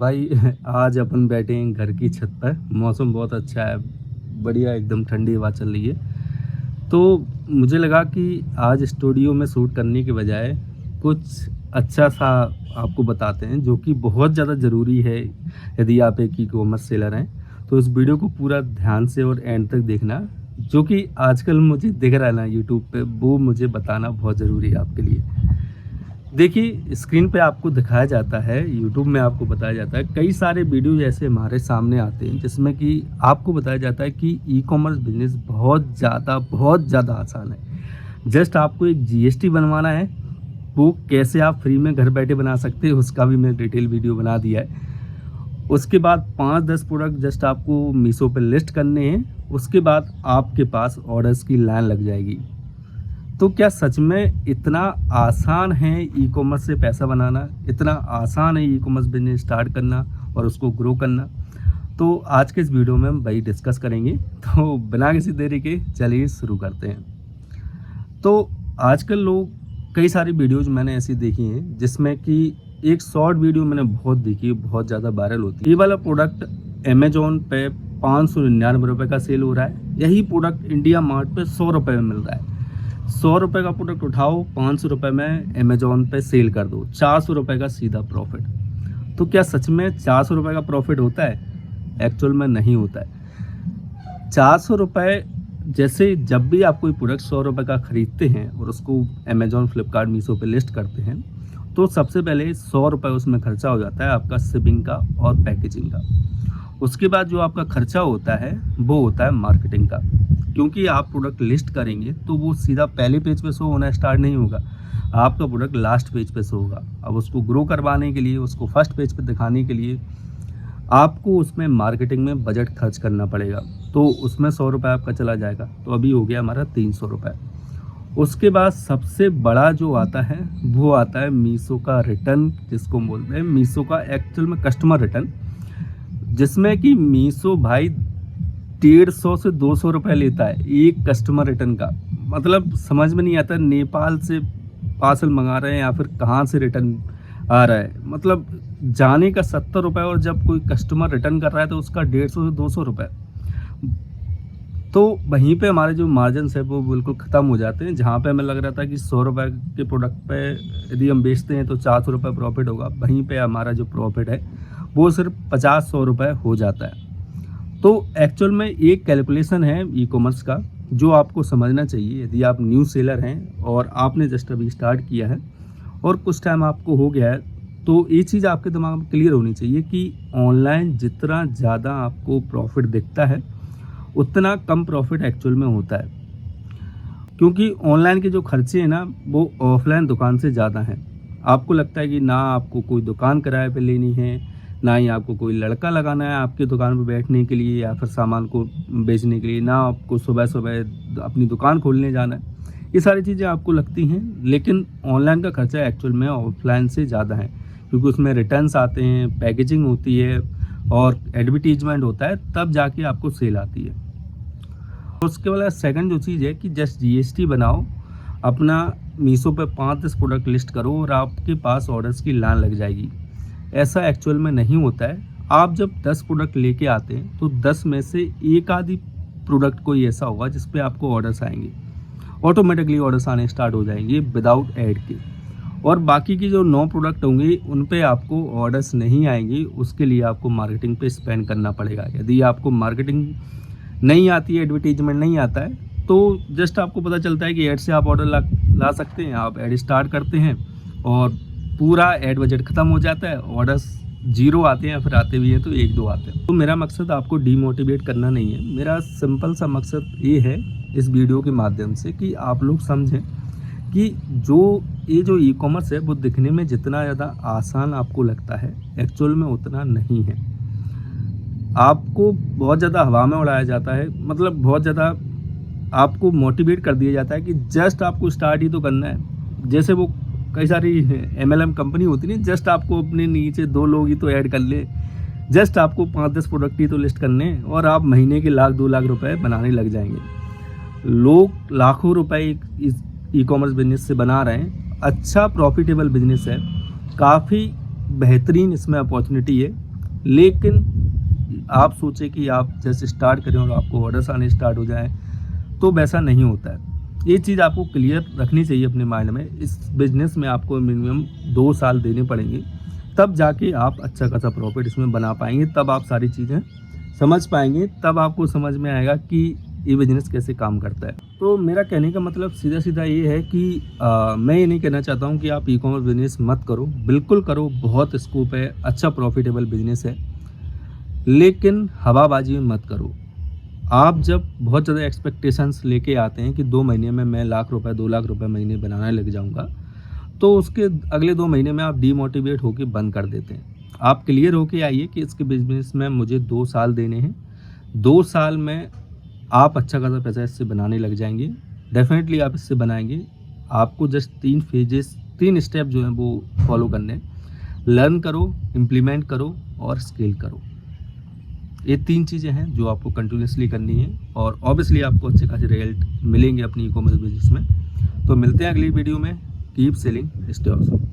भाई आज अपन बैठे हैं घर की छत पर। मौसम बहुत अच्छा है, बढ़िया एकदम ठंडी हवा चल रही है। तो मुझे लगा कि आज स्टूडियो में शूट करने के बजाय कुछ अच्छा सा आपको बताते हैं, जो कि बहुत ज़्यादा ज़रूरी है। यदि आप एक ई कॉमर्स सेलर हैं तो इस वीडियो को पूरा ध्यान से और एंड तक देखना। जो कि आजकल मुझे दिख रहा है ना यूट्यूब पे, वो मुझे बताना बहुत ज़रूरी है आपके लिए। देखिए, स्क्रीन पे आपको दिखाया जाता है, यूट्यूब में आपको बताया जाता है, कई सारे वीडियो जैसे हमारे सामने आते हैं जिसमें कि आपको बताया जाता है कि ई कॉमर्स बिजनेस बहुत ज़्यादा आसान है। जस्ट आपको एक जीएसटी बनवाना है, वो कैसे आप फ्री में घर बैठे बना सकते हैं उसका भी मैं डिटेल वीडियो बना दिया है। उसके बाद 5-10 प्रोडक्ट जस्ट आपको मीशो पे लिस्ट करने हैं, उसके बाद आपके पास ऑर्डर्स की लाइन लग जाएगी। तो क्या सच में इतना आसान है ई कॉमर्स से पैसा बनाना? इतना आसान है ई कॉमर्स बिजनेस स्टार्ट करना और उसको ग्रो करना? तो आज के इस वीडियो में हम वही डिस्कस करेंगे। तो बिना किसी देरी के चलिए शुरू करते हैं। तो आजकल लोग कई सारी वीडियोज़ मैंने ऐसी देखी हैं जिसमें कि एक शॉर्ट वीडियो मैंने बहुत देखी है, बहुत ज़्यादा वायरल होती है। ये वाला प्रोडक्ट अमेजोन पे 599 रुपये का सेल हो रहा है, यही प्रोडक्ट इंडिया मार्ट पे 100 रुपये में मिल रहा है। 100 रुपये का प्रोडक्ट उठाओ, 500 रुपये में अमेजोन पे सेल कर दो, 400 रुपये का सीधा प्रॉफिट। तो क्या सच में 400 रुपये का प्रॉफिट होता है? एक्चुअल में नहीं होता है। 400 रुपये जैसे जब भी आप कोई प्रोडक्ट 100 रुपये का ख़रीदते हैं और उसको अमेजोन, फ्लिपकार्ट, मीशो पे लिस्ट करते हैं, तो सबसे पहले 100 रुपये उसमें खर्चा हो जाता है आपका शिपिंग का और पैकेजिंग का। उसके बाद जो आपका खर्चा होता है वो होता है मार्केटिंग का, क्योंकि आप प्रोडक्ट लिस्ट करेंगे तो वो सीधा पहले पेज पे शो होना स्टार्ट नहीं होगा, आपका प्रोडक्ट लास्ट पेज पे शो होगा। अब उसको ग्रो करवाने के लिए, उसको फर्स्ट पेज पे दिखाने के लिए आपको उसमें मार्केटिंग में बजट खर्च करना पड़ेगा। तो उसमें 100 रुपये आपका चला जाएगा, तो अभी हो गया हमारा 300 रुपये। उसके बाद सबसे बड़ा जो आता है वो आता है मीशो का रिटर्न, जिसको बोलते हैं मीशो का एक्चुअल में कस्टमर रिटर्न, जिसमें कि मीशो भाई 150 से 200 रुपये लेता है एक कस्टमर रिटर्न का। मतलब समझ में नहीं आता, नेपाल से पार्सल मंगा रहे हैं या फिर कहाँ से रिटर्न आ रहा है। मतलब जाने का 70 रुपये और जब कोई कस्टमर रिटर्न कर रहा है तो उसका 150 से 200 रुपये। तो वहीं पे हमारे जो मार्जिन है वो बिल्कुल ख़त्म हो जाते हैं। जहाँ पे हमें लग रहा था कि 100 रुपये के प्रोडक्ट पे यदि हम बेचते हैं तो 400 रुपये प्रॉफिट होगा, वहीं पे हमारा जो प्रॉफिट है वो सिर्फ 50-100 रुपये हो जाता है। तो एक्चुअल में एक कैलकुलेशन है ई कॉमर्स का जो आपको समझना चाहिए। यदि आप न्यू सेलर हैं और आपने जस्ट अभी स्टार्ट किया है और कुछ टाइम आपको हो गया है, तो ये चीज़ आपके दिमाग में क्लियर होनी चाहिए कि ऑनलाइन जितना ज़्यादा आपको प्रॉफिट दिखता है उतना कम प्रॉफिट एक्चुअल में होता है। क्योंकि ऑनलाइन के जो खर्चे हैं ना वो ऑफलाइन दुकान से ज़्यादा हैं। आपको लगता है कि ना आपको कोई दुकान किराए पे लेनी है, ना ही आपको कोई लड़का लगाना है आपकी दुकान पर बैठने के लिए या फिर सामान को बेचने के लिए, ना आपको सुबह सुबह अपनी दुकान खोलने जाना है। ये सारी चीज़ें आपको लगती हैं, लेकिन ऑनलाइन का खर्चा एक्चुअल में ऑफलाइन से ज़्यादा है, क्योंकि उसमें रिटर्न्स आते हैं, पैकेजिंग होती है और एडवर्टीजमेंट होता है, तब जाके आपको सेल आती है। उसके बाद सेकंड जो चीज़ है कि जस्ट जीएसटी बनाओ, अपना मीशो पे 5-10 प्रोडक्ट लिस्ट करो और आपके पास ऑर्डर्स की लाइन लग जाएगी। ऐसा एक्चुअल में नहीं होता है। आप जब 10 प्रोडक्ट लेके आते हैं तो 10 में से एक आधी प्रोडक्ट कोई ऐसा होगा जिस पे आपको ऑर्डर्स आएंगे, ऑटोमेटिकली ऑर्डर्स आने स्टार्ट हो जाएंगे विदाउट ऐड के। और बाकी की जो 9 प्रोडक्ट होंगे उन पे आपको ऑर्डर्स नहीं आएंगे, उसके लिए आपको मार्केटिंग पे स्पेंड करना पड़ेगा। यदि आपको मार्केटिंग नहीं आती है, एडवर्टीजमेंट नहीं आता है, तो जस्ट आपको पता चलता है कि ऐड से आप ऑर्डर ला सकते हैं। आप ऐड स्टार्ट करते हैं और पूरा ऐड बजट ख़त्म हो जाता है, ऑर्डर्स 0 आते हैं, फिर आते भी हैं तो 1-2 आते हैं। तो मेरा मकसद आपको डीमोटिवेट करना नहीं है, मेरा सिंपल सा मकसद ये है इस वीडियो के माध्यम से कि आप लोग समझें कि ये जो ई कॉमर्स है वो दिखने में जितना ज़्यादा आसान आपको लगता है, एक्चुअल में उतना नहीं है। आपको बहुत ज़्यादा हवा में उड़ाया जाता है, मतलब बहुत ज़्यादा आपको मोटिवेट कर दिया जाता है कि जस्ट आपको स्टार्ट ही तो करना है। जैसे वो कई सारी MLM कंपनी होती है, जस्ट आपको अपने नीचे 2 लोग ही तो ऐड कर ले, जस्ट आपको 5-10 प्रोडक्ट ही तो लिस्ट करने हैं और आप महीने के 1-2 लाख रुपए बनाने लग जाएंगे। लोग लाखों रुपए इस ई कॉमर्स बिजनेस से बना रहे हैं। अच्छा प्रॉफिटेबल बिजनेस है, काफ़ी बेहतरीन इसमें अपॉर्चुनिटी है। लेकिन आप सोचें कि आप जैसे स्टार्ट करें और आपको ऑर्डर्स आने स्टार्ट हो जाए, तो वैसा नहीं होता है। ये चीज़ आपको क्लियर रखनी चाहिए अपने माइंड में। इस बिज़नेस में आपको मिनिमम 2 साल देने पड़ेंगे, तब जाके आप अच्छा खासा प्रॉफिट इसमें बना पाएंगे, तब आप सारी चीज़ें समझ पाएंगे, तब आपको समझ में आएगा कि ये बिज़नेस कैसे काम करता है। तो मेरा कहने का मतलब सीधा सीधा ये है कि मैं ये नहीं कहना चाहता हूँ कि आप ई कॉमर्स बिज़नेस मत करो, बिल्कुल करो, बहुत स्कोप है, अच्छा प्रॉफिटेबल बिज़नेस है, लेकिन हवाबाजी में मत करो। आप जब बहुत ज़्यादा एक्सपेक्टेशंस लेके आते हैं कि 2 महीने में मैं लाख रुपए 2 लाख रुपए महीने बनाने लग जाऊंगा, तो उसके अगले 2 महीने में आप डीमोटिवेट होकर बंद कर देते हैं। आप क्लियर होके आइए कि इसके बिजनेस में मुझे 2 साल देने हैं, 2 साल में आप अच्छा खासा पैसा इससे बनाने लग जाएंगे। डेफिनेटली आप इससे बनाएंगे। आपको जस्ट 3 स्टेप जो हैं वो फॉलो करने हैं। लर्न करो, इम्प्लीमेंट करो और स्केल करो। ये 3 चीज़ें हैं जो आपको कंटिन्यूसली करनी है, और ऑब्वियसली आपको अच्छे खासे रिजल्ट मिलेंगे अपनी ई कॉमर्स बिजनेस में। तो मिलते हैं अगली वीडियो में। Keep selling, stay awesome.